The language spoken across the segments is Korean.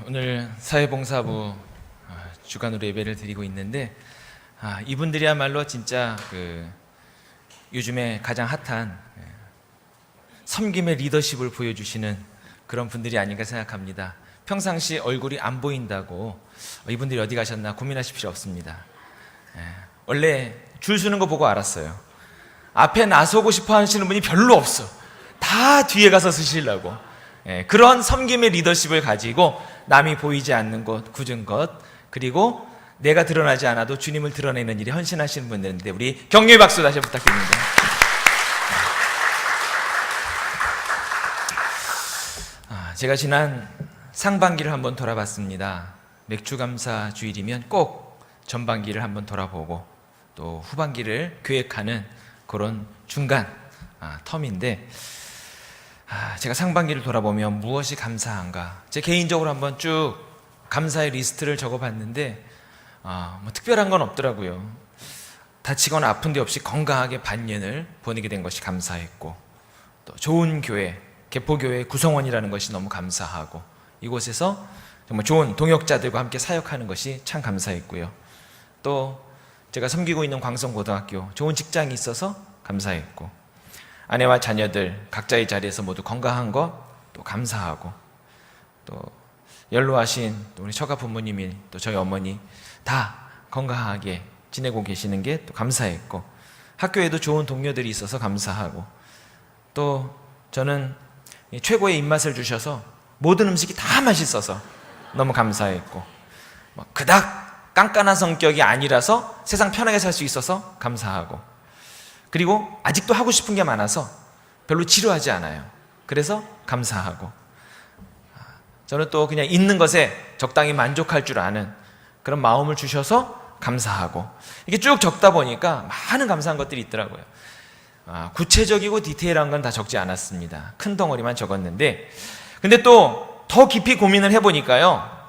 오늘 사회봉사부 주간으로 예배를 드리고 있는데 이분들이야말로 진짜 요즘에 가장 핫한 섬김의 리더십을 보여주시는 그런 분들이 아닌가 생각합니다. 평상시 얼굴이 안 보인다고 이분들이 어디 가셨나 고민하실 필요 없습니다. 원래 줄 서는 거 보고 알았어요. 앞에 나서고 싶어 하시는 분이 별로 없어. 다 뒤에 가서 서시려고. 그런 섬김의 리더십을 가지고 남이 보이지 않는 것, 굳은 것, 그리고 내가 드러나지 않아도 주님을 드러내는 일에 헌신하시는 분들인데 우리 격려의 박수 다시 부탁드립니다. 제가 지난 상반기를 한번 돌아봤습니다. 맥주감사 주일이면 꼭 전반기를 한번 돌아보고 또 후반기를 계획하는 그런 중간 텀인데 제가 상반기를 돌아보면 무엇이 감사한가, 제 개인적으로 한번 쭉 감사의 리스트를 적어봤는데 뭐 특별한 건 없더라고요. 다치거나 아픈 데 없이 건강하게 반년을 보내게 된 것이 감사했고, 또 좋은 교회, 개포교회 구성원이라는 것이 너무 감사하고, 이곳에서 정말 좋은 동역자들과 함께 사역하는 것이 참 감사했고요. 또 제가 섬기고 있는 광성고등학교, 좋은 직장이 있어서 감사했고, 아내와 자녀들 각자의 자리에서 모두 건강한 것 또 감사하고, 또 연로하신 또 우리 처가 부모님이 또 저희 어머니 다 건강하게 지내고 계시는 게 또 감사했고, 학교에도 좋은 동료들이 있어서 감사하고, 또 저는 최고의 입맛을 주셔서 모든 음식이 다 맛있어서 너무 감사했고, 그닥 깐깐한 성격이 아니라서 세상 편하게 살 수 있어서 감사하고, 그리고 아직도 하고 싶은 게 많아서 별로 지루하지 않아요. 그래서 감사하고, 저는 또 그냥 있는 것에 적당히 만족할 줄 아는 그런 마음을 주셔서 감사하고, 이게 쭉 적다 보니까 많은 감사한 것들이 있더라고요. 구체적이고 디테일한 건 다 적지 않았습니다. 큰 덩어리만 적었는데, 근데 또 더 깊이 고민을 해보니까요,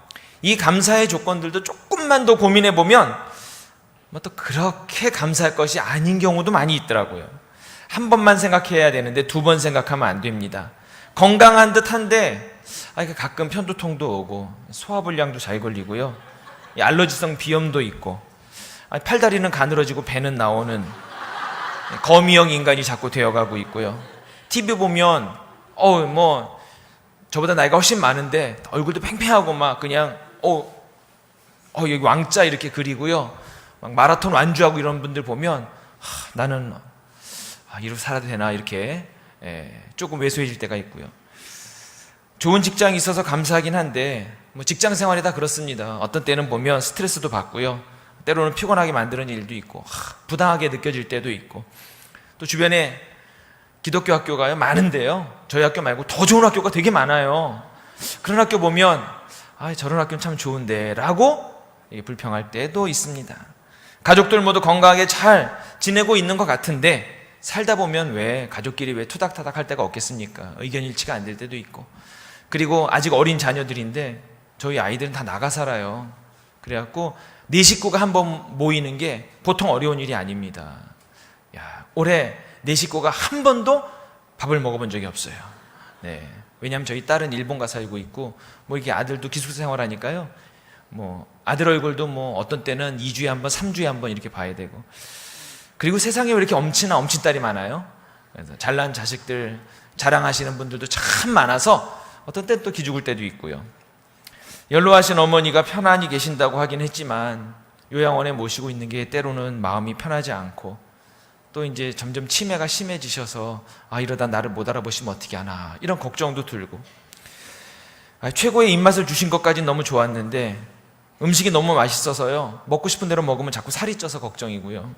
이 감사의 조건들도 조금만 더 고민해보면 또 그렇게 감사할 것이 아닌 경우도 많이 있더라고요. 한 번만 생각해야 되는데 두 번 생각하면 안 됩니다. 건강한 듯한데 가끔 편두통도 오고 소화불량도 잘 걸리고요, 알러지성 비염도 있고, 팔다리는 가늘어지고 배는 나오는 거미형 인간이 자꾸 되어가고 있고요. TV 보면 저보다 나이가 훨씬 많은데 얼굴도 팽팽하고 막 그냥 여기 왕자 이렇게 그리고요, 막 마라톤 완주하고 이런 분들 보면 나는 이렇게 살아도 되나 이렇게 조금 왜소해질 때가 있고요. 좋은 직장이 있어서 감사하긴 한데 직장 생활이 다 그렇습니다. 어떤 때는 보면 스트레스도 받고요, 때로는 피곤하게 만드는 일도 있고 부당하게 느껴질 때도 있고, 또 주변에 기독교 학교가 많은데요, 저희 학교 말고 더 좋은 학교가 되게 많아요. 그런 학교 보면 저런 학교는 참 좋은데 라고 불평할 때도 있습니다. 가족들 모두 건강하게 잘 지내고 있는 것 같은데 살다 보면 왜 가족끼리 왜 투닥투닥 할 때가 없겠습니까? 의견 일치가 안 될 때도 있고, 그리고 아직 어린 자녀들인데 저희 아이들은 다 나가 살아요. 그래갖고 네 식구가 한번 모이는 게 보통 어려운 일이 아닙니다. 올해 네 식구가 한 번도 밥을 먹어본 적이 없어요. 왜냐하면 저희 딸은 일본 가 살고 있고, 이렇게 아들도 기숙사 생활하니까요, 아들 얼굴도 어떤 때는 2주에 한 번, 3주에 한 번 이렇게 봐야 되고, 그리고 세상에 왜 이렇게 엄친딸이 많아요? 그래서 잘난 자식들 자랑하시는 분들도 참 많아서 어떤 때는 또 기죽을 때도 있고요. 연로하신 어머니가 편안히 계신다고 하긴 했지만 요양원에 모시고 있는 게 때로는 마음이 편하지 않고, 또 이제 점점 치매가 심해지셔서 이러다 나를 못 알아보시면 어떻게 하나 이런 걱정도 들고, 최고의 입맛을 주신 것까지는 너무 좋았는데 음식이 너무 맛있어서요, 먹고 싶은 대로 먹으면 자꾸 살이 쪄서 걱정이고요,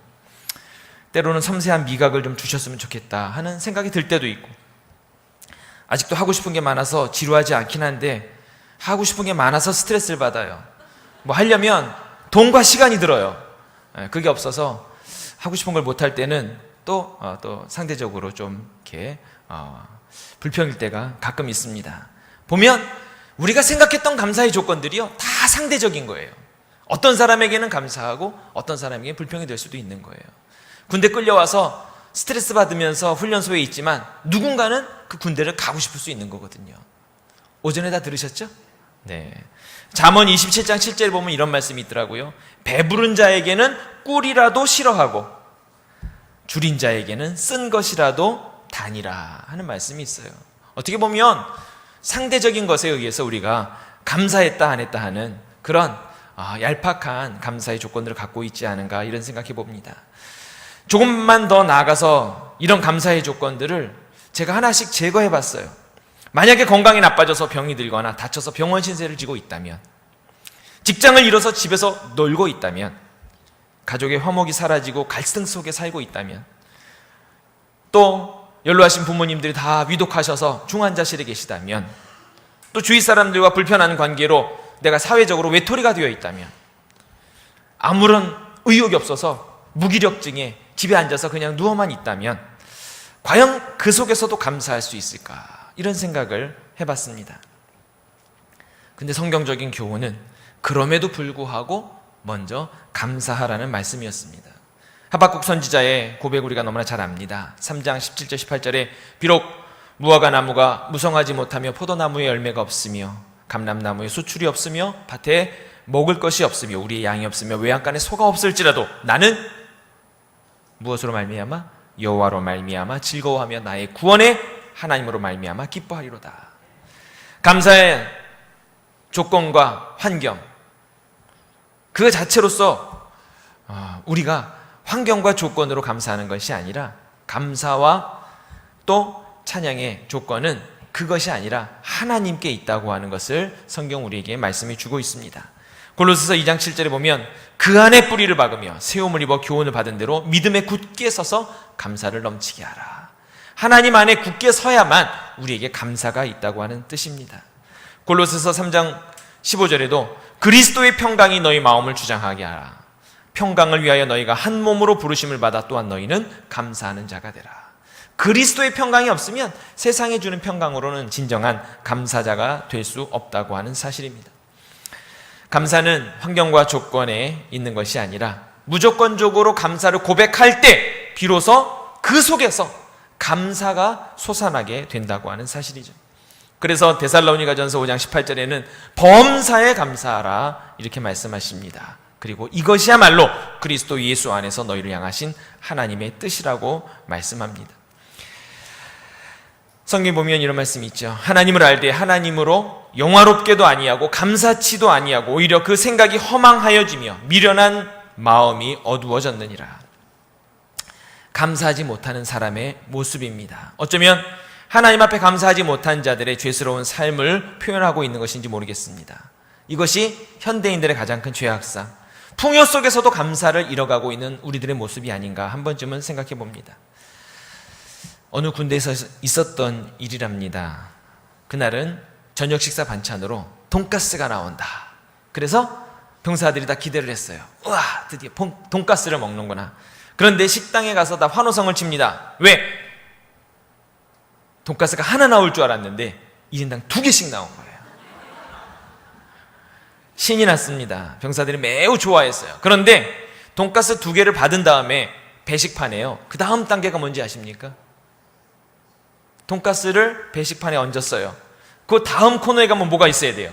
때로는 섬세한 미각을 좀 주셨으면 좋겠다 하는 생각이 들 때도 있고, 아직도 하고 싶은 게 많아서 지루하지 않긴 한데 하고 싶은 게 많아서 스트레스를 받아요. 하려면 돈과 시간이 들어요. 그게 없어서 하고 싶은 걸 못할 때는 또 상대적으로 좀 이렇게 불평일 때가 가끔 있습니다. 보면 우리가 생각했던 감사의 조건들이요, 다 상대적인 거예요. 어떤 사람에게는 감사하고 어떤 사람에게는 불평이 될 수도 있는 거예요. 군대 끌려와서 스트레스 받으면서 훈련소에 있지만 누군가는 그 군대를 가고 싶을 수 있는 거거든요. 오전에 다 들으셨죠? 네. 잠언 27장 7절에 보면 이런 말씀이 있더라고요. 배부른 자에게는 꿀이라도 싫어하고 줄인 자에게는 쓴 것이라도 단이라 하는 말씀이 있어요. 어떻게 보면 상대적인 것에 의해서 우리가 감사했다 안 했다 하는 그런 얄팍한 감사의 조건들을 갖고 있지 않은가 이런 생각해 봅니다. 조금만 더 나아가서 이런 감사의 조건들을 제가 하나씩 제거해 봤어요. 만약에 건강이 나빠져서 병이 들거나 다쳐서 병원 신세를 지고 있다면, 직장을 잃어서 집에서 놀고 있다면, 가족의 화목이 사라지고 갈등 속에 살고 있다면, 또 연로하신 부모님들이 다 위독하셔서 중환자실에 계시다면, 또 주위 사람들과 불편한 관계로 내가 사회적으로 외톨이가 되어 있다면, 아무런 의욕이 없어서 무기력증에 집에 앉아서 그냥 누워만 있다면 과연 그 속에서도 감사할 수 있을까? 이런 생각을 해봤습니다. 근데 성경적인 교훈은 그럼에도 불구하고 먼저 감사하라는 말씀이었습니다. 하박국 선지자의 고백 우리가 너무나 잘 압니다. 3장 17절 18절에 비록 무화과 나무가 무성하지 못하며 포도나무에 열매가 없으며 감람나무에 수출이 없으며 밭에 먹을 것이 없으며 우리의 양이 없으며 외양간에 소가 없을지라도 나는 무엇으로 말미암아? 여호와로 말미암아 즐거워하며 나의 구원의 하나님으로 말미암아 기뻐하리로다. 감사의 조건과 환경 그 자체로서 우리가 환경과 조건으로 감사하는 것이 아니라, 감사와 또 찬양의 조건은 그것이 아니라 하나님께 있다고 하는 것을 성경 우리에게 말씀해 주고 있습니다. 골로새서 2장 7절에 보면 그 안에 뿌리를 박으며 세움을 입어 교훈을 받은 대로 믿음에 굳게 서서 감사를 넘치게 하라. 하나님 안에 굳게 서야만 우리에게 감사가 있다고 하는 뜻입니다. 골로새서 3장 15절에도 그리스도의 평강이 너희 마음을 주장하게 하라. 평강을 위하여 너희가 한 몸으로 부르심을 받아 또한 너희는 감사하는 자가 되라. 그리스도의 평강이 없으면 세상에 주는 평강으로는 진정한 감사자가 될 수 없다고 하는 사실입니다. 감사는 환경과 조건에 있는 것이 아니라 무조건적으로 감사를 고백할 때 비로소 그 속에서 감사가 솟아나게 된다고 하는 사실이죠. 그래서 데살로니가전서 5장 18절에는 범사에 감사하라 이렇게 말씀하십니다. 그리고 이것이야말로 그리스도 예수 안에서 너희를 향하신 하나님의 뜻이라고 말씀합니다. 성경에 보면 이런 말씀이 있죠. 하나님을 알되 하나님으로 영화롭게도 아니하고 감사치도 아니하고 오히려 그 생각이 허망하여지며 미련한 마음이 어두워졌느니라. 감사하지 못하는 사람의 모습입니다. 어쩌면 하나님 앞에 감사하지 못한 자들의 죄스러운 삶을 표현하고 있는 것인지 모르겠습니다. 이것이 현대인들의 가장 큰 죄악상, 풍요 속에서도 감사를 잃어가고 있는 우리들의 모습이 아닌가 한 번쯤은 생각해 봅니다. 어느 군대에서 있었던 일이랍니다. 그날은 저녁 식사 반찬으로 돈가스가 나온다. 그래서 병사들이 다 기대를 했어요. 우와, 드디어 돈가스를 먹는구나. 그런데 식당에 가서 다 환호성을 칩니다. 왜? 돈가스가 하나 나올 줄 알았는데 1인당 2개씩 나온 거예요. 신이 났습니다. 병사들이 매우 좋아했어요. 그런데 돈가스 2개를 받은 다음에 배식판에요. 그 다음 단계가 뭔지 아십니까? 돈가스를 배식판에 얹었어요. 그 다음 코너에 가면 뭐가 있어야 돼요?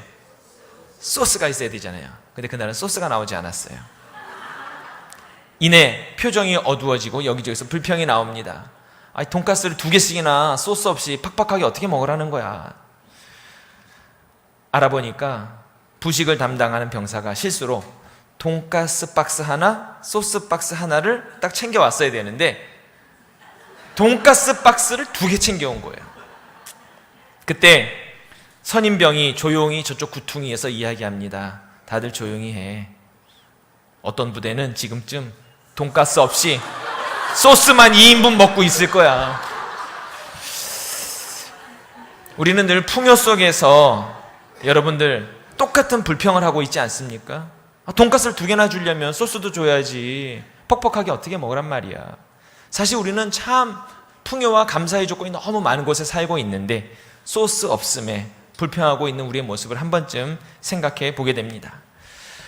소스가 있어야 되잖아요. 근데 그날은 소스가 나오지 않았어요. 이내 표정이 어두워지고 여기저기서 불평이 나옵니다. 아니, 돈가스를 2개씩이나 소스 없이 팍팍하게 어떻게 먹으라는 거야. 알아보니까 부식을 담당하는 병사가 실수로 돈가스 박스 하나, 소스 박스 하나를 딱 챙겨왔어야 되는데 돈가스 박스를 2개 챙겨온 거예요. 그때 선임병이 조용히 저쪽 구퉁이에서 이야기합니다. 다들 조용히 해. 어떤 부대는 지금쯤 돈가스 없이 소스만 2인분 먹고 있을 거야. 우리는 늘 풍요 속에서 여러분들 똑같은 불평을 하고 있지 않습니까? 돈가스를 2개나 주려면 소스도 줘야지. 퍽퍽하게 어떻게 먹으란 말이야. 사실 우리는 참 풍요와 감사의 조건이 너무 많은 곳에 살고 있는데 소스 없음에 불평하고 있는 우리의 모습을 한 번쯤 생각해 보게 됩니다.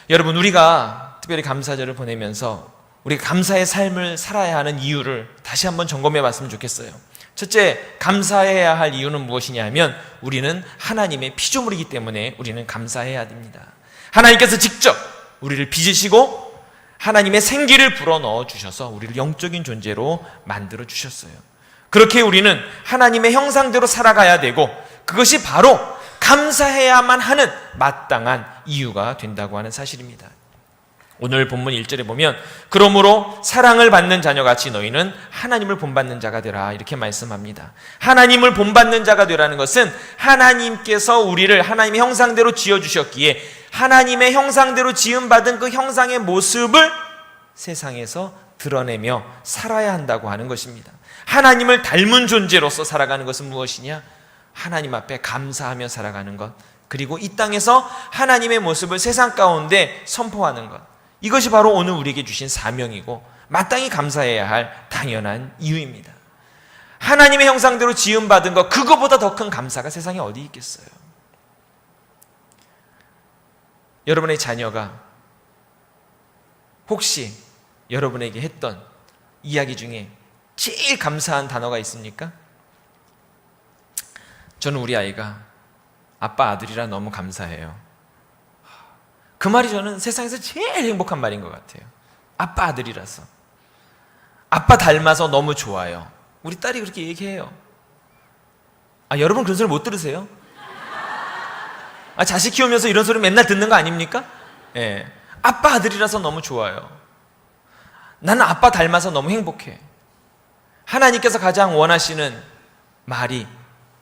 여러분, 우리가 특별히 감사절을 보내면서 우리가 감사의 삶을 살아야 하는 이유를 다시 한번 점검해 봤으면 좋겠어요. 첫째, 감사해야 할 이유는 무엇이냐 하면 우리는 하나님의 피조물이기 때문에 우리는 감사해야 됩니다. 하나님께서 직접 우리를 빚으시고 하나님의 생기를 불어넣어 주셔서 우리를 영적인 존재로 만들어 주셨어요. 그렇게 우리는 하나님의 형상대로 살아가야 되고 그것이 바로 감사해야만 하는 마땅한 이유가 된다고 하는 사실입니다. 오늘 본문 1절에 보면 그러므로 사랑을 받는 자녀같이 너희는 하나님을 본받는 자가 되라 이렇게 말씀합니다. 하나님을 본받는 자가 되라는 것은 하나님께서 우리를 하나님의 형상대로 지어주셨기에 하나님의 형상대로 지음받은 그 형상의 모습을 세상에서 드러내며 살아야 한다고 하는 것입니다. 하나님을 닮은 존재로서 살아가는 것은 무엇이냐? 하나님 앞에 감사하며 살아가는 것, 그리고 이 땅에서 하나님의 모습을 세상 가운데 선포하는 것, 이것이 바로 오늘 우리에게 주신 사명이고 마땅히 감사해야 할 당연한 이유입니다. 하나님의 형상대로 지음받은 것, 그거보다 더 큰 감사가 세상에 어디 있겠어요? 여러분의 자녀가 혹시 여러분에게 했던 이야기 중에 제일 감사한 단어가 있습니까? 저는 우리 아이가 아빠 아들이라 너무 감사해요. 그 말이 저는 세상에서 제일 행복한 말인 것 같아요. 아빠 아들이라서. 아빠 닮아서 너무 좋아요. 우리 딸이 그렇게 얘기해요. 여러분 그런 소리 못 들으세요? 자식 키우면서 이런 소리 맨날 듣는 거 아닙니까? 예. 아빠 아들이라서 너무 좋아요. 나는 아빠 닮아서 너무 행복해. 하나님께서 가장 원하시는 말이,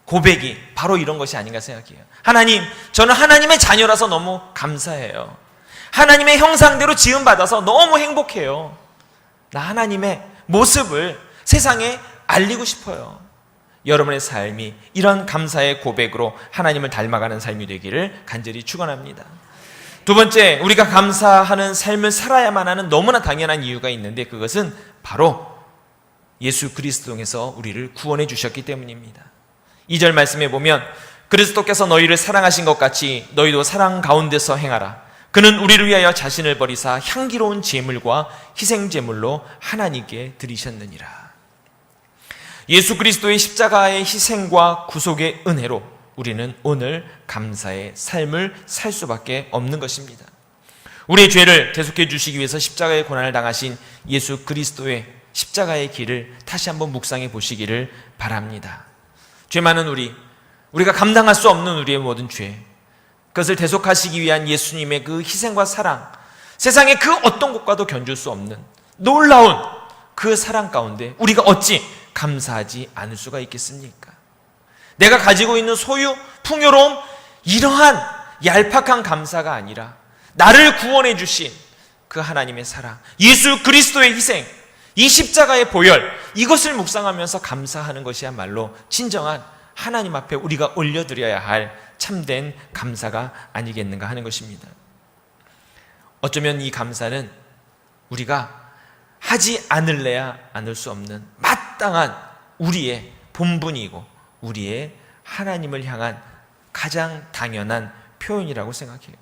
고백이 바로 이런 것이 아닌가 생각해요. 하나님, 저는 하나님의 자녀라서 너무 감사해요. 하나님의 형상대로 지음받아서 너무 행복해요. 나 하나님의 모습을 세상에 알리고 싶어요. 여러분의 삶이 이런 감사의 고백으로 하나님을 닮아가는 삶이 되기를 간절히 축원합니다. 두 번째, 우리가 감사하는 삶을 살아야만 하는 너무나 당연한 이유가 있는데 그것은 바로 예수 그리스도에서 우리를 구원해 주셨기 때문입니다. 2절 말씀에 보면 그리스도께서 너희를 사랑하신 것 같이 너희도 사랑 가운데서 행하라. 그는 우리를 위하여 자신을 버리사 향기로운 제물과 희생제물로 하나님께 드리셨느니라. 예수 그리스도의 십자가의 희생과 구속의 은혜로 우리는 오늘 감사의 삶을 살 수밖에 없는 것입니다. 우리의 죄를 대속해 주시기 위해서 십자가의 고난을 당하신 예수 그리스도의 십자가의 길을 다시 한번 묵상해 보시기를 바랍니다. 죄 많은 우리가 감당할 수 없는 우리의 모든 죄, 그것을 대속하시기 위한 예수님의 그 희생과 사랑, 세상의 그 어떤 것과도 견줄 수 없는 놀라운 그 사랑 가운데 우리가 어찌 감사하지 않을 수가 있겠습니까? 내가 가지고 있는 소유, 풍요로움, 이러한 얄팍한 감사가 아니라 나를 구원해 주신 그 하나님의 사랑, 예수 그리스도의 희생, 이 십자가의 보혈, 이것을 묵상하면서 감사하는 것이야말로 진정한 하나님 앞에 우리가 올려드려야 할 참된 감사가 아니겠는가 하는 것입니다. 어쩌면 이 감사는 우리가 하지 않을래야 않을 수 없는 마땅한 우리의 본분이고 우리의 하나님을 향한 가장 당연한 표현이라고 생각해요.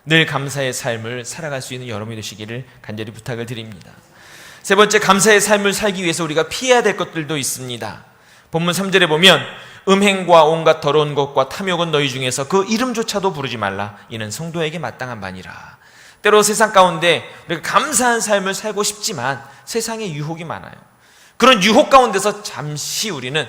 늘 감사의 삶을 살아갈 수 있는 여러분이 되시기를 간절히 부탁을 드립니다. 세 번째, 감사의 삶을 살기 위해서 우리가 피해야 될 것들도 있습니다. 본문 3절에 보면 음행과 온갖 더러운 것과 탐욕은 너희 중에서 그 이름조차도 부르지 말라. 이는 성도에게 마땅한 바니라. 때로 세상 가운데 우리가 감사한 삶을 살고 싶지만 세상에 유혹이 많아요. 그런 유혹 가운데서 잠시 우리는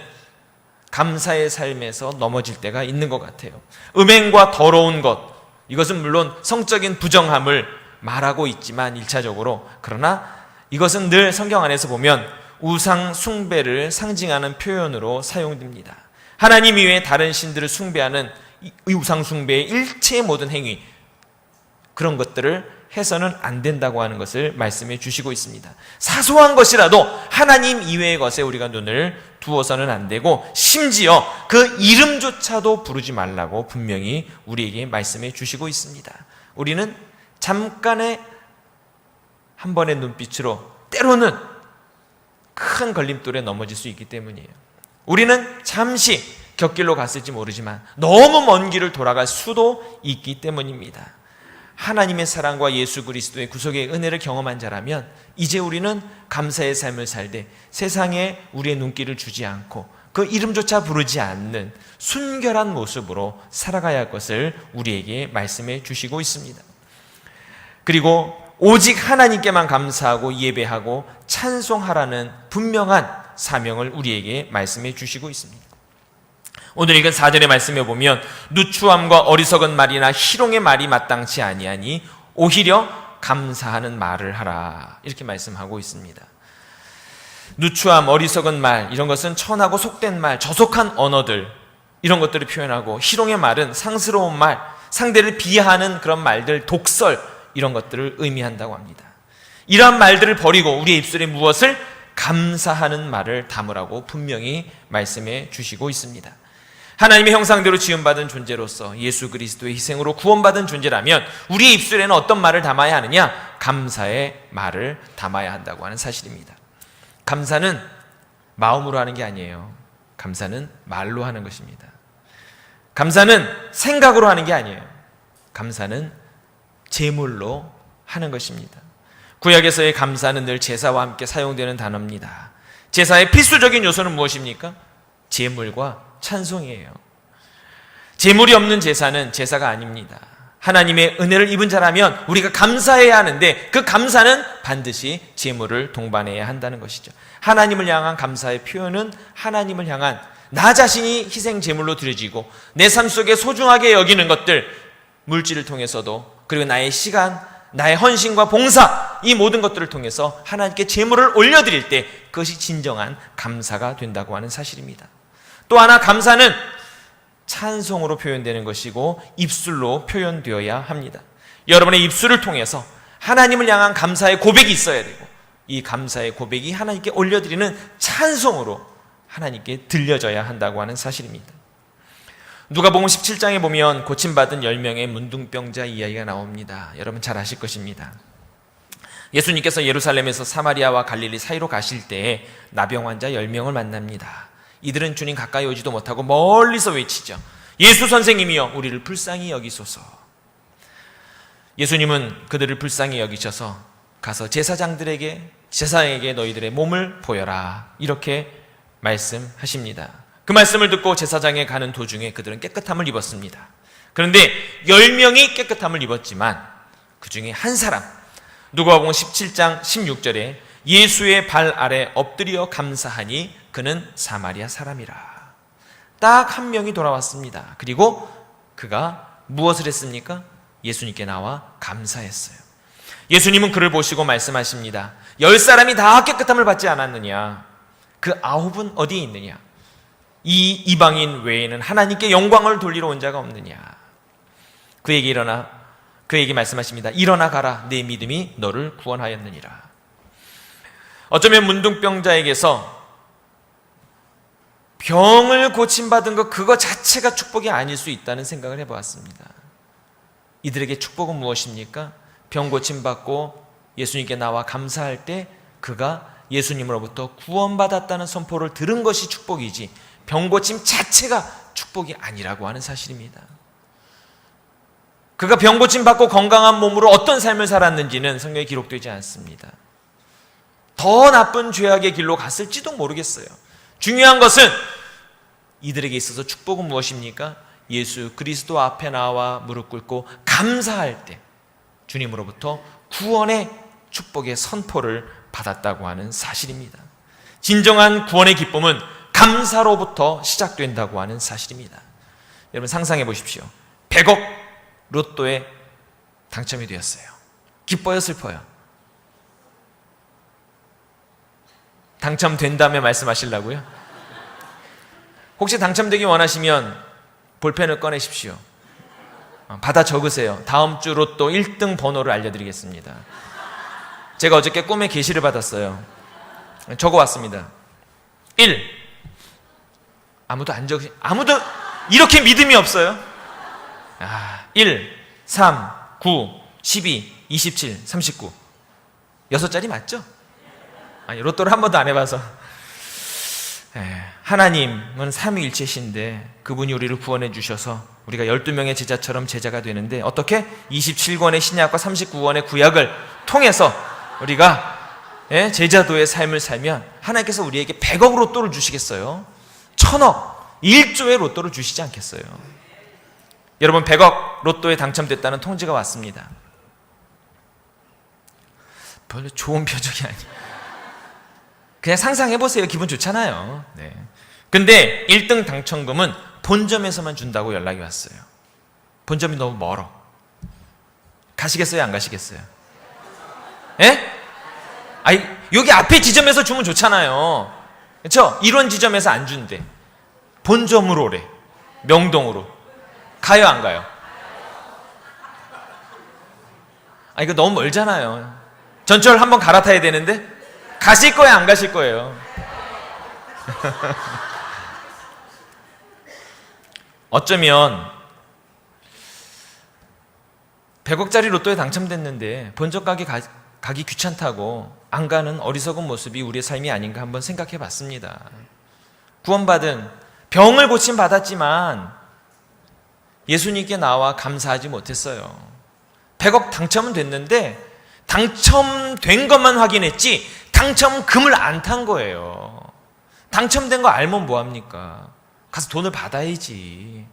감사의 삶에서 넘어질 때가 있는 것 같아요. 음행과 더러운 것, 이것은 물론 성적인 부정함을 말하고 있지만 1차적으로, 그러나 이것은 늘 성경 안에서 보면 우상 숭배를 상징하는 표현으로 사용됩니다. 하나님 이외에 다른 신들을 숭배하는 이 우상 숭배의 일체의 모든 행위, 그런 것들을 해서는 안 된다고 하는 것을 말씀해 주시고 있습니다. 사소한 것이라도 하나님 이외의 것에 우리가 눈을 두어서는 안 되고 심지어 그 이름조차도 부르지 말라고 분명히 우리에게 말씀해 주시고 있습니다. 우리는 잠깐의 한 번의 눈빛으로 때로는 큰 걸림돌에 넘어질 수 있기 때문이에요. 우리는 잠시 곁길로 갔을지 모르지만 너무 먼 길을 돌아갈 수도 있기 때문입니다. 하나님의 사랑과 예수 그리스도의 구속의 은혜를 경험한 자라면 이제 우리는 감사의 삶을 살되 세상에 우리의 눈길을 주지 않고 그 이름조차 부르지 않는 순결한 모습으로 살아가야 할 것을 우리에게 말씀해 주시고 있습니다. 그리고 오직 하나님께만 감사하고 예배하고 찬송하라는 분명한 사명을 우리에게 말씀해 주시고 있습니다. 오늘 읽은 4절의 말씀에 보면 누추함과 어리석은 말이나 희롱의 말이 마땅치 아니하니 오히려 감사하는 말을 하라, 이렇게 말씀하고 있습니다. 누추함, 어리석은 말, 이런 것은 천하고 속된 말, 저속한 언어들, 이런 것들을 표현하고, 희롱의 말은 상스러운 말, 상대를 비하하는 그런 말들, 독설, 이런 것들을 의미한다고 합니다. 이러한 말들을 버리고 우리의 입술에 무엇을? 감사하는 말을 담으라고 분명히 말씀해 주시고 있습니다. 하나님의 형상대로 지음받은 존재로서 예수 그리스도의 희생으로 구원받은 존재라면 우리의 입술에는 어떤 말을 담아야 하느냐? 감사의 말을 담아야 한다고 하는 사실입니다. 감사는 마음으로 하는 게 아니에요. 감사는 말로 하는 것입니다. 감사는 생각으로 하는 게 아니에요. 감사는 제물로 하는 것입니다. 구약에서의 감사는 늘 제사와 함께 사용되는 단어입니다. 제사의 필수적인 요소는 무엇입니까? 제물과 찬송이에요. 제물이 없는 제사는 제사가 아닙니다. 하나님의 은혜를 입은 자라면 우리가 감사해야 하는데 그 감사는 반드시 제물을 동반해야 한다는 것이죠. 하나님을 향한 감사의 표현은 하나님을 향한 나 자신이 희생 제물로 드려지고 내 삶 속에 소중하게 여기는 것들, 물질을 통해서도, 그리고 나의 시간, 나의 헌신과 봉사, 이 모든 것들을 통해서 하나님께 제물을 올려드릴 때 그것이 진정한 감사가 된다고 하는 사실입니다. 또 하나, 감사는 찬송으로 표현되는 것이고 입술로 표현되어야 합니다. 여러분의 입술을 통해서 하나님을 향한 감사의 고백이 있어야 되고, 이 감사의 고백이 하나님께 올려드리는 찬송으로 하나님께 들려져야 한다고 하는 사실입니다. 누가복음 17장에 보면 고침받은 10명의 문둥병자 이야기가 나옵니다. 여러분 잘 아실 것입니다. 예수님께서 예루살렘에서 사마리아와 갈릴리 사이로 가실 때에 나병 환자 10명을 만납니다. 이들은 주님 가까이 오지도 못하고 멀리서 외치죠. 예수 선생님이여 우리를 불쌍히 여기소서. 예수님은 그들을 불쌍히 여기셔서 가서 제사장에게 너희들의 몸을 보여라, 이렇게 말씀하십니다. 그 말씀을 듣고 제사장에 가는 도중에 그들은 깨끗함을 입었습니다. 그런데 10명이 깨끗함을 입었지만 그 중에 한 사람, 누가복음 17장 16절에 예수의 발 아래 엎드려 감사하니 그는 사마리아 사람이라. 딱 한 명이 돌아왔습니다. 그리고 그가 무엇을 했습니까? 예수님께 나와 감사했어요. 예수님은 그를 보시고 말씀하십니다. 10사람이 다 깨끗함을 받지 않았느냐? 그 9은 어디에 있느냐? 이 이방인 외에는 하나님께 영광을 돌리러 온 자가 없느냐? 그에게 말씀하십니다. 일어나 가라, 내 믿음이 너를 구원하였느니라. 어쩌면 문둥병자에게서 병을 고침받은 것, 그거 자체가 축복이 아닐 수 있다는 생각을 해보았습니다. 이들에게 축복은 무엇입니까? 병 고침받고 예수님께 나와 감사할 때 그가 예수님으로부터 구원받았다는 선포를 들은 것이 축복이지 병 고침 자체가 축복이 아니라고 하는 사실입니다. 그가 병 고침 받고 건강한 몸으로 어떤 삶을 살았는지는 성경에 기록되지 않습니다. 더 나쁜 죄악의 길로 갔을지도 모르겠어요. 중요한 것은 이들에게 있어서 축복은 무엇입니까? 예수 그리스도 앞에 나와 무릎 꿇고 감사할 때 주님으로부터 구원의 축복의 선포를 받았다고 하는 사실입니다. 진정한 구원의 기쁨은 감사로부터 시작된다고 하는 사실입니다. 여러분 상상해 보십시오. 100억 로또에 당첨이 되었어요. 기뻐요, 슬퍼요? 당첨된다며 말씀하시려고요? 혹시 당첨되기 원하시면 볼펜을 꺼내십시오. 받아 적으세요. 다음 주 로또 1등 번호를 알려드리겠습니다. 제가 어저께 꿈에 계시를 받았어요. 적어왔습니다. 1. 아무도 이렇게 믿음이 없어요? 1, 3, 9, 12, 27, 39. 6자리 맞죠? 아니, 로또를 한 번도 안 해봐서. 하나님은 삼위일체신데 그분이 우리를 구원해 주셔서 우리가 12명의 제자처럼 제자가 되는데 어떻게? 27권의 신약과 39권의 구약을 통해서 우리가 제자도의 삶을 살면 하나님께서 우리에게 100억 로또를 주시겠어요? 천억, 1조의 로또를 주시지 않겠어요? 여러분 100억 로또에 당첨됐다는 통지가 왔습니다. 별로 좋은 표정이 아니에요. 그냥 상상해보세요. 기분 좋잖아요. 네. 근데 1등 당첨금은 본점에서만 준다고 연락이 왔어요. 본점이 너무 멀어. 가시겠어요? 안 가시겠어요? 예? 아니, 여기 앞에 지점에서 주면 좋잖아요. 그렇죠? 이런 지점에서 안 준대. 본점으로 오래. 명동으로. 가요, 안 가요? 아, 이거 너무 멀잖아요. 전철 한번 갈아타야 되는데 가실 거예요, 안 가실 거예요? 어쩌면 100억짜리 로또에 당첨됐는데 본점 가기 귀찮다고 안 가는 어리석은 모습이 우리의 삶이 아닌가 한번 생각해 봤습니다. 구원받은, 병을 고침받았지만 예수님께 나와 감사하지 못했어요. 100억 당첨은 됐는데 당첨된 것만 확인했지 당첨금을 안 탄 거예요. 당첨된 거 알면 뭐합니까? 가서 돈을 받아야지.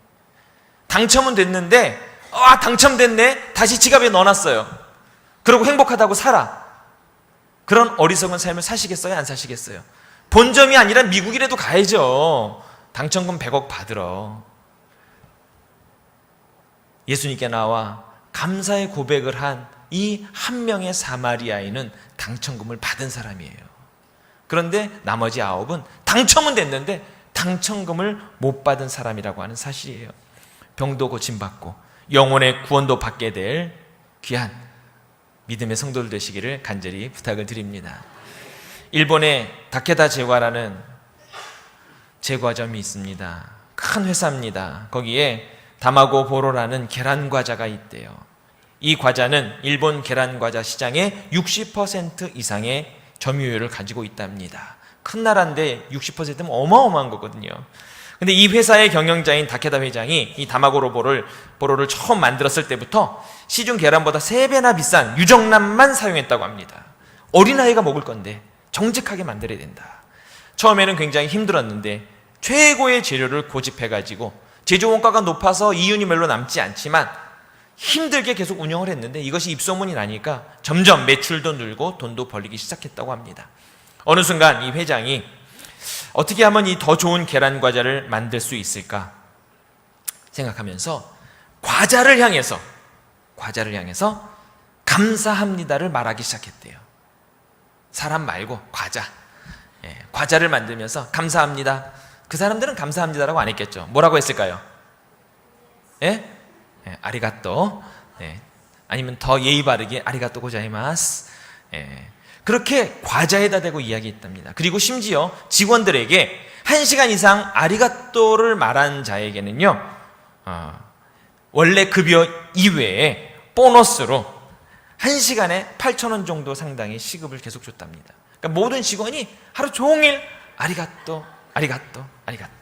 당첨은 됐는데 당첨됐네? 다시 지갑에 넣어놨어요. 그리고 행복하다고 살아. 그런 어리석은 삶을 사시겠어요? 안 사시겠어요? 본점이 아니라 미국이라도 가야죠. 당첨금 100억 받으러. 예수님께 나와 감사의 고백을 한 이 한 명의 사마리아인은 당첨금을 받은 사람이에요. 그런데 나머지 9은 당첨은 됐는데 당첨금을 못 받은 사람이라고 하는 사실이에요. 병도 고침받고 영혼의 구원도 받게 될 귀한 믿음의 성도들 되시기를 간절히 부탁을 드립니다. 일본의 다케다 제과라는 제과점이 있습니다. 큰 회사입니다. 거기에 다마고 보로라는 계란 과자가 있대요. 이 과자는 일본 계란 과자 시장의 60% 이상의 점유율을 가지고 있답니다. 큰 나라인데 60%면 어마어마한 거거든요. 근데 이 회사의 경영자인 다케다 회장이 이 다마고 보로를 처음 만들었을 때부터 시중 계란보다 3배나 비싼 유정란만 사용했다고 합니다. 어린아이가 먹을 건데 정직하게 만들어야 된다. 처음에는 굉장히 힘들었는데 최고의 재료를 고집해가지고 제조 원가가 높아서 이윤이 별로 남지 않지만 힘들게 계속 운영을 했는데 이것이 입소문이 나니까 점점 매출도 늘고 돈도 벌리기 시작했다고 합니다. 어느 순간 이 회장이 어떻게 하면 이 더 좋은 계란 과자를 만들 수 있을까 생각하면서 과자를 향해서 감사합니다를 말하기 시작했대요. 사람 말고 과자. 과자를 만들면서 감사합니다. 그 사람들은 감사합니다라고 안 했겠죠. 뭐라고 했을까요? 아리가또. 아니면 더 예의 바르게 아리가또 고자이마스. 그렇게 과자에다 대고 이야기했답니다. 그리고 심지어 직원들에게 1시간 이상 아리가또를 말한 자에게는요, 원래 급여 이외에 보너스로 1시간에 8,000원 정도 상당의 시급을 계속 줬답니다. 그러니까 모든 직원이 하루 종일 아리가또, 아리가또, 아리가또.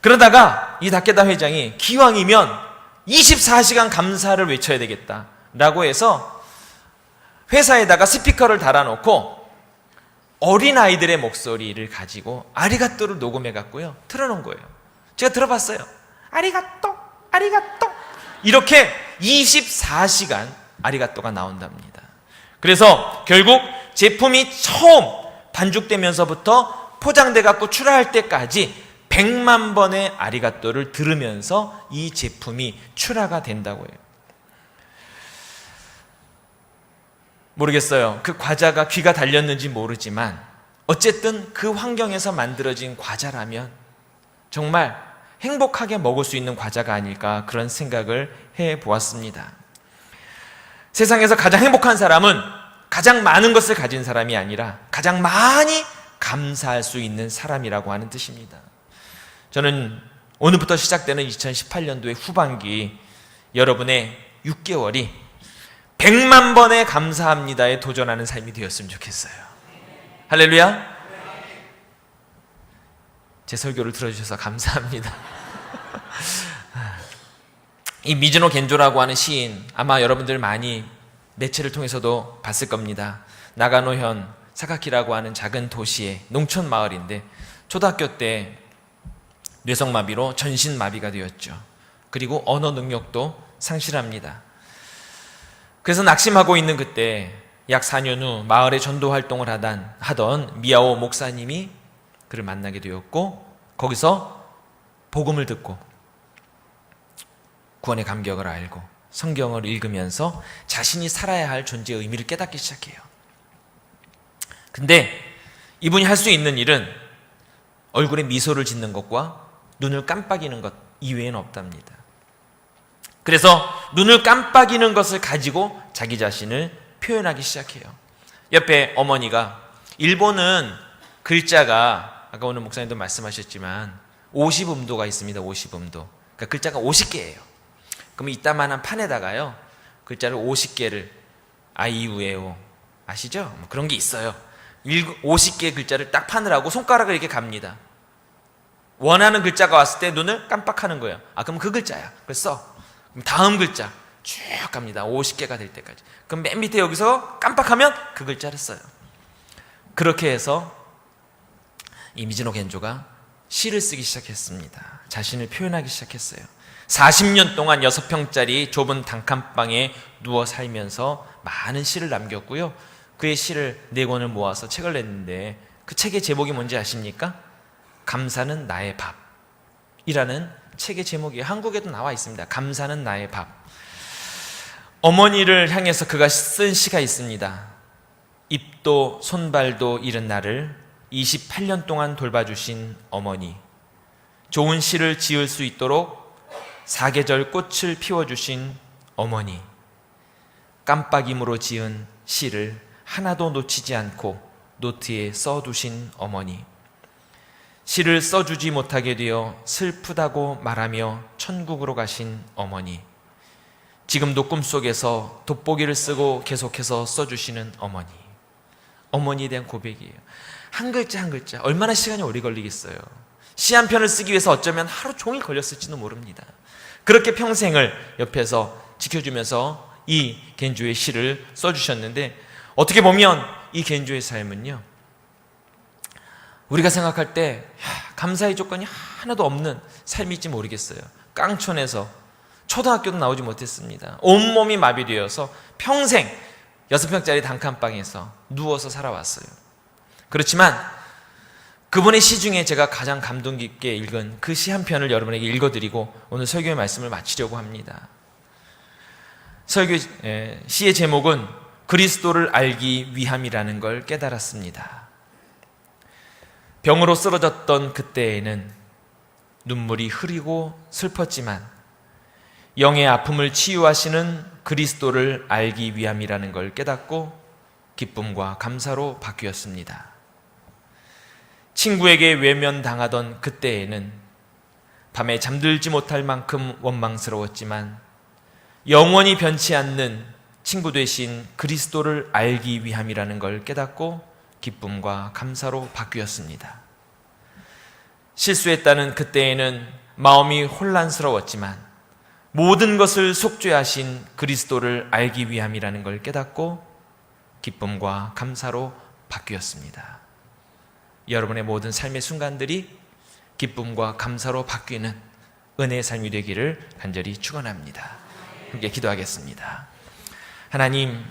그러다가 이 다케다 회장이 기왕이면 24시간 감사를 외쳐야 되겠다라고 해서 회사에다가 스피커를 달아놓고 어린아이들의 목소리를 가지고 아리가또를 녹음해 갖고요 틀어놓은 거예요. 제가 들어봤어요. 아리가또, 아리가또. 이렇게 24시간 아리가또가 나온답니다. 그래서 결국 제품이 처음 반죽되면서부터 포장돼 갖고 출하할 때까지 100만 번의 아리가또를 들으면서 이 제품이 출하가 된다고 해요. 모르겠어요. 그 과자가 귀가 달렸는지 모르지만 어쨌든 그 환경에서 만들어진 과자라면 정말 행복하게 먹을 수 있는 과자가 아닐까 그런 생각을 해보았습니다. 세상에서 가장 행복한 사람은 가장 많은 것을 가진 사람이 아니라 가장 많이 감사할 수 있는 사람이라고 하는 뜻입니다. 저는 오늘부터 시작되는 2018년도의 후반기 여러분의 6개월이 100만 번의 감사합니다에 도전하는 삶이 되었으면 좋겠어요. 할렐루야. 제 설교를 들어주셔서 감사합니다. 이 미즈노 겐조라고 하는 시인, 아마 여러분들 많이 매체를 통해서도 봤을 겁니다. 나가노현 사카키라고 하는 작은 도시의 농촌 마을인데 초등학교 때 뇌성마비로 전신마비가 되었죠. 그리고 언어 능력도 상실합니다. 그래서 낙심하고 있는 그때 약 4년 후 마을에 전도 활동을 하던 미야오 목사님이 그를 만나게 되었고, 거기서 복음을 듣고 구원의 감격을 알고 성경을 읽으면서 자신이 살아야 할 존재의 의미를 깨닫기 시작해요. 근데 이분이 할 수 있는 일은 얼굴에 미소를 짓는 것과 눈을 깜빡이는 것 이외에는 없답니다. 그래서 눈을 깜빡이는 것을 가지고 자기 자신을 표현하기 시작해요. 옆에 어머니가, 일본은 글자가 아까 오늘 목사님도 말씀하셨지만 50음도가 있습니다. 50음도. 그러니까 글자가 50개예요. 그럼 이따만한 판에다가요, 글자를 50개를 아이우에오 아시죠? 뭐 그런 게 있어요. 50개의 글자를 딱 판을 손가락을 이렇게 갑니다. 원하는 글자가 왔을 때 눈을 깜빡하는 거예요. 그럼 그 글자야. 그래서 그럼 다음 글자 쭉 갑니다. 50개가 될 때까지. 그럼 맨 밑에 여기서 깜빡하면 그 글자를 써요. 그렇게 해서 이 미즈노 겐조가 시를 쓰기 시작했습니다. 자신을 표현하기 시작했어요. 40년 동안 6평짜리 좁은 단칸방에 누워 살면서 많은 시를 남겼고요. 그의 시를 4권을 모아서 책을 냈는데, 그 책의 제목이 뭔지 아십니까? 감사는 나의 밥이라는 책의 제목이 한국에도 나와 있습니다. 감사는 나의 밥. 어머니를 향해서 그가 쓴 시가 있습니다. 입도 손발도 잃은 나를 28년 동안 돌봐주신 어머니, 좋은 시를 지을 수 있도록 사계절 꽃을 피워주신 어머니, 깜빡임으로 지은 시를 하나도 놓치지 않고 노트에 써두신 어머니, 시를 써주지 못하게 되어 슬프다고 말하며 천국으로 가신 어머니, 지금도 꿈속에서 돋보기를 쓰고 계속해서 써주시는 어머니. 어머니에 대한 고백이에요. 한 글자 한 글자 얼마나 시간이 오래 걸리겠어요. 시 한 편을 쓰기 위해서 어쩌면 하루 종일 걸렸을지도 모릅니다. 그렇게 평생을 옆에서 지켜주면서 이 겐조의 시를 써주셨는데, 어떻게 보면 이 겐조의 삶은요, 우리가 생각할 때 감사의 조건이 하나도 없는 삶일지 모르겠어요. 깡촌에서 초등학교도 나오지 못했습니다. 온몸이 마비되어서 평생 6평짜리 단칸방에서 누워서 살아왔어요. 그렇지만 그분의 시 중에 제가 가장 감동 깊게 읽은 그 시 한 편을 여러분에게 읽어드리고 오늘 설교의 말씀을 마치려고 합니다. 시의 제목은 그리스도를 알기 위함이라는 걸 깨달았습니다. 병으로 쓰러졌던 그때에는 눈물이 흐리고 슬펐지만 영의 아픔을 치유하시는 그리스도를 알기 위함이라는 걸 깨닫고 기쁨과 감사로 바뀌었습니다. 친구에게 외면당하던 그때에는 밤에 잠들지 못할 만큼 원망스러웠지만 영원히 변치 않는 친구 되신 그리스도를 알기 위함이라는 걸 깨닫고 기쁨과 감사로 바뀌었습니다. 실수했다는 그때에는 마음이 혼란스러웠지만 모든 것을 속죄하신 그리스도를 알기 위함이라는 걸 깨닫고 기쁨과 감사로 바뀌었습니다. 여러분의 모든 삶의 순간들이 기쁨과 감사로 바뀌는 은혜의 삶이 되기를 간절히 축원합니다. 함께 기도하겠습니다. 하나님,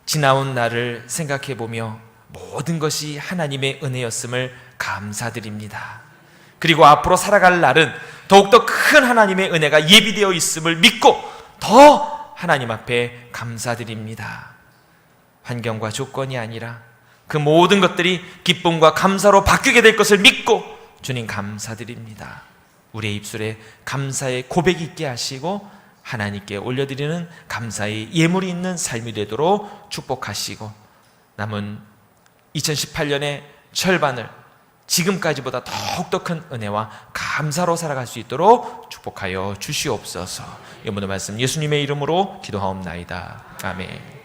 지나온 날을 생각해 보며 모든 것이 하나님의 은혜였음을 감사드립니다. 그리고 앞으로 살아갈 날은 더욱더 큰 하나님의 은혜가 예비되어 있음을 믿고 더 하나님 앞에 감사드립니다. 환경과 조건이 아니라 그 모든 것들이 기쁨과 감사로 바뀌게 될 것을 믿고 주님 감사드립니다. 우리의 입술에 감사의 고백이 있게 하시고 하나님께 올려드리는 감사의 예물이 있는 삶이 되도록 축복하시고 남은 2018년의 절반을 지금까지보다 더욱더 큰 은혜와 감사로 살아갈 수 있도록 축복하여 주시옵소서. 이 모든 말씀 예수님의 이름으로 기도하옵나이다. 아멘.